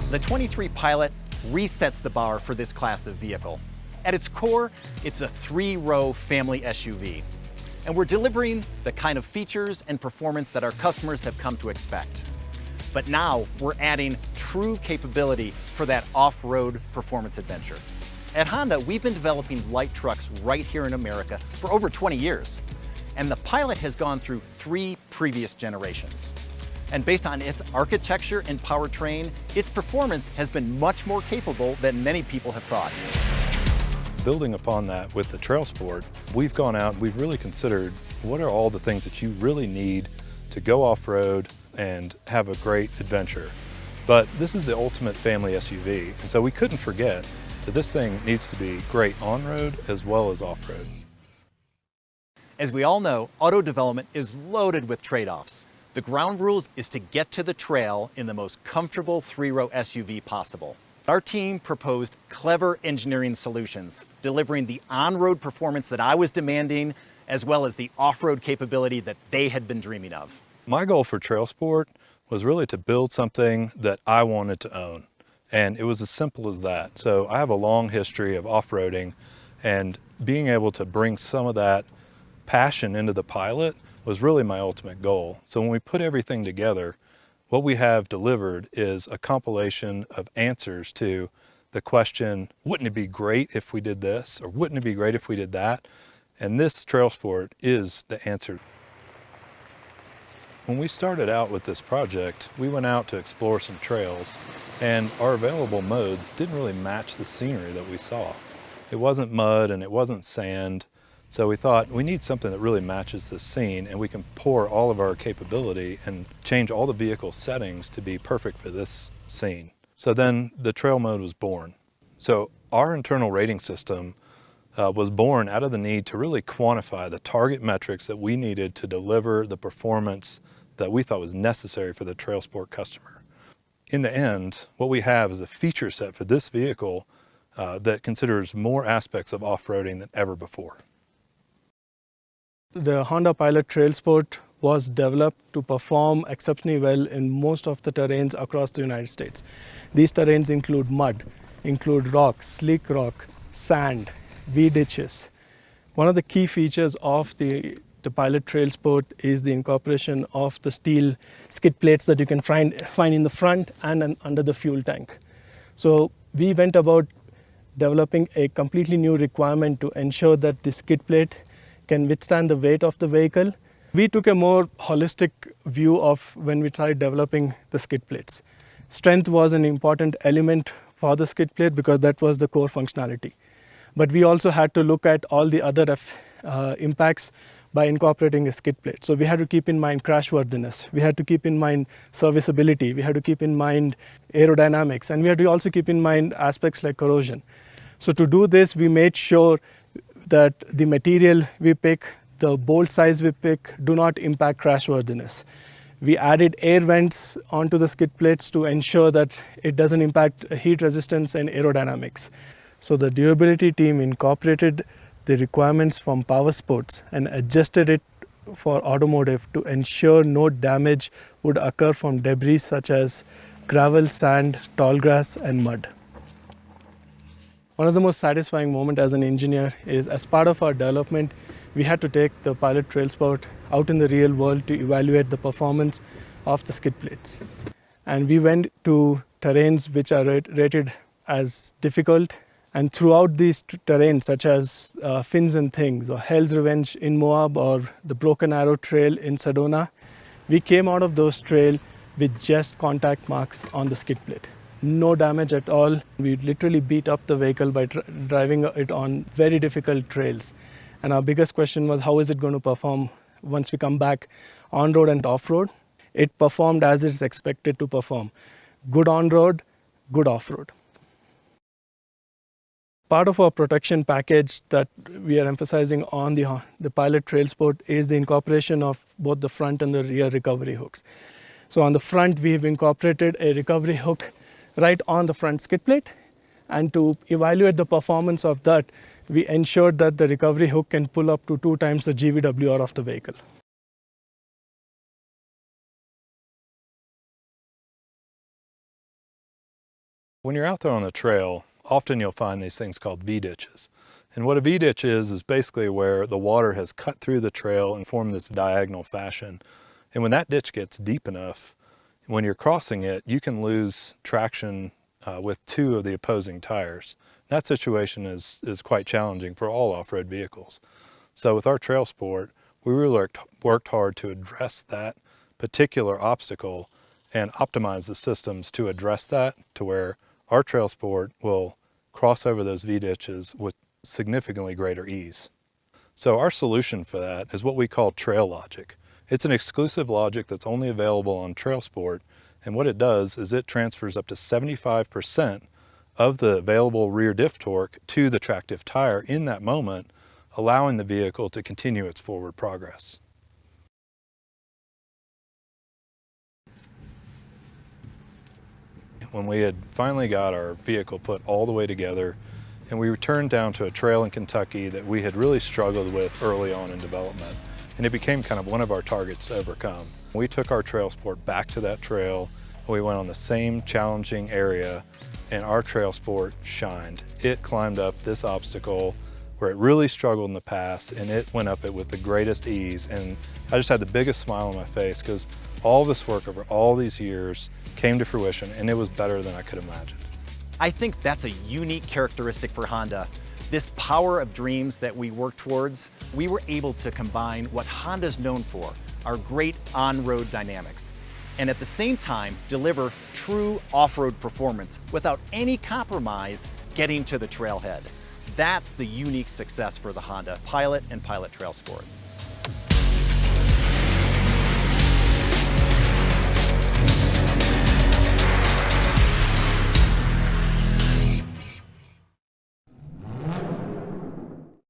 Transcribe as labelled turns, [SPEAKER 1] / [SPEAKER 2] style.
[SPEAKER 1] The 23 Pilot resets the bar for this class of vehicle. At its core, it's a 3-row family SUV. And we're delivering the kind of features and performance that our customers have come to expect. But now we're adding true capability for that off-road performance adventure. At Honda, we've been developing light trucks right here in America for over 20 years. And the Pilot has gone through 3 previous generations. And based on its architecture and powertrain, its performance has been much more capable than many people have thought.
[SPEAKER 2] Building upon that with the TrailSport, we've gone out and we've really considered what are all the things that you really need to go off-road and have a great adventure. But this is the ultimate family SUV, and so we couldn't forget that this thing needs to be great on-road as well as off-road.
[SPEAKER 1] As we all know, auto development is loaded with trade-offs. The ground rules is to get to the trail in the most comfortable 3-row SUV possible. Our team proposed clever engineering solutions, delivering the on-road performance that I was demanding, as well as the off-road capability that they had been dreaming of.
[SPEAKER 2] My goal for TrailSport was really to build something that I wanted to own. And it was as simple as that. So I have a long history of off-roading, and being able to bring some of that passion into the Pilot was really my ultimate goal. So when we put everything together, what we have delivered is a compilation of answers to the question, wouldn't it be great if we did this? Or wouldn't it be great if we did that? And this TrailSport is the answer. When we started out with this project, we went out to explore some trails, and our available modes didn't really match the scenery that we saw. It wasn't mud and it wasn't sand. So we thought we need something that really matches this scene, and we can pour all of our capability and change all the vehicle settings to be perfect for this scene. So then the trail mode was born. So our internal rating system was born out of the need to really quantify the target metrics that we needed to deliver the performance that we thought was necessary for the TrailSport customer. In the end, what we have is a feature set for this vehicle that considers more aspects of off-roading than ever before.
[SPEAKER 3] The Honda Pilot TrailSport was developed to perform exceptionally well in most of the terrains across the United States. These terrains include mud, include rock, slick rock, sand, V-ditches. One of the key features of the Pilot TrailSport is the incorporation of the steel skid plates that you can find in the front and under the fuel tank. So we went about developing a completely new requirement to ensure that the skid plate can withstand the weight of the vehicle. We took a more holistic view of when we tried developing the skid plates. Strength was an important element for the skid plate because that was the core functionality. But we also had to look at all the other impacts by incorporating a skid plate. So we had to keep in mind crashworthiness, we had to keep in mind serviceability, we had to keep in mind aerodynamics, and we had to also keep in mind aspects like corrosion. So to do this, we made sure that the material we pick, the bolt size we pick, do not impact crashworthiness. We added air vents onto the skid plates to ensure that it doesn't impact heat resistance and aerodynamics. So the durability team incorporated the requirements from power sports and adjusted it for automotive to ensure no damage would occur from debris such as gravel, sand, tall grass, and mud. One of the most satisfying moments as an engineer is, as part of our development, we had to take the Pilot TrailSport out in the real world to evaluate the performance of the skid plates. And we went to terrains which are rated as difficult. And throughout these terrains, such as Fins and Things, or Hell's Revenge in Moab, or the Broken Arrow Trail in Sedona, we came out of those trails with just contact marks on the skid plate. No damage at all. We literally beat up the vehicle by driving it on very difficult trails. And our biggest question was, how is it going to perform once we come back on-road and off-road? It performed as it's expected to perform. Good on-road, good off-road. Part of our protection package that we are emphasizing on the Pilot TrailSport is the incorporation of both the front and the rear recovery hooks. So on the front, we have incorporated a recovery hook right on the front skid plate, and to evaluate the performance of that, we ensured that the recovery hook can pull up to 2 times the GVWR of the vehicle.
[SPEAKER 2] When you're out there on the trail, often you'll find these things called V-ditches. And what a V-ditch is basically where the water has cut through the trail and formed this diagonal fashion. And when that ditch gets deep enough, when you're crossing it, you can lose traction with two of the opposing tires. That situation is quite challenging for all off-road vehicles. So with our TrailSport, we really worked hard to address that particular obstacle and optimize the systems to address that, to where our TrailSport will cross over those V-ditches with significantly greater ease. So our solution for that is what we call Trail Logic. It's an exclusive logic that's only available on TrailSport, and what it does is it transfers up to 75% of the available rear diff torque to the tractive tire in that moment, allowing the vehicle to continue its forward progress. When we had finally got our vehicle put all the way together, and we returned down to a trail in Kentucky that we had really struggled with early on in development, and it became kind of one of our targets to overcome. We took our TrailSport back to that trail, and we went on the same challenging area, and our TrailSport shined. It climbed up this obstacle where it really struggled in the past, and it went up it with the greatest ease. And I just had the biggest smile on my face because all this work over all these years came to fruition, and it was better than I could imagine.
[SPEAKER 1] I think that's a unique characteristic for Honda. This power of dreams that we work towards, we were able to combine what Honda's known for, our great on-road dynamics, and at the same time deliver true off-road performance without any compromise getting to the trailhead. That's the unique success for the Honda Pilot and Pilot TrailSport.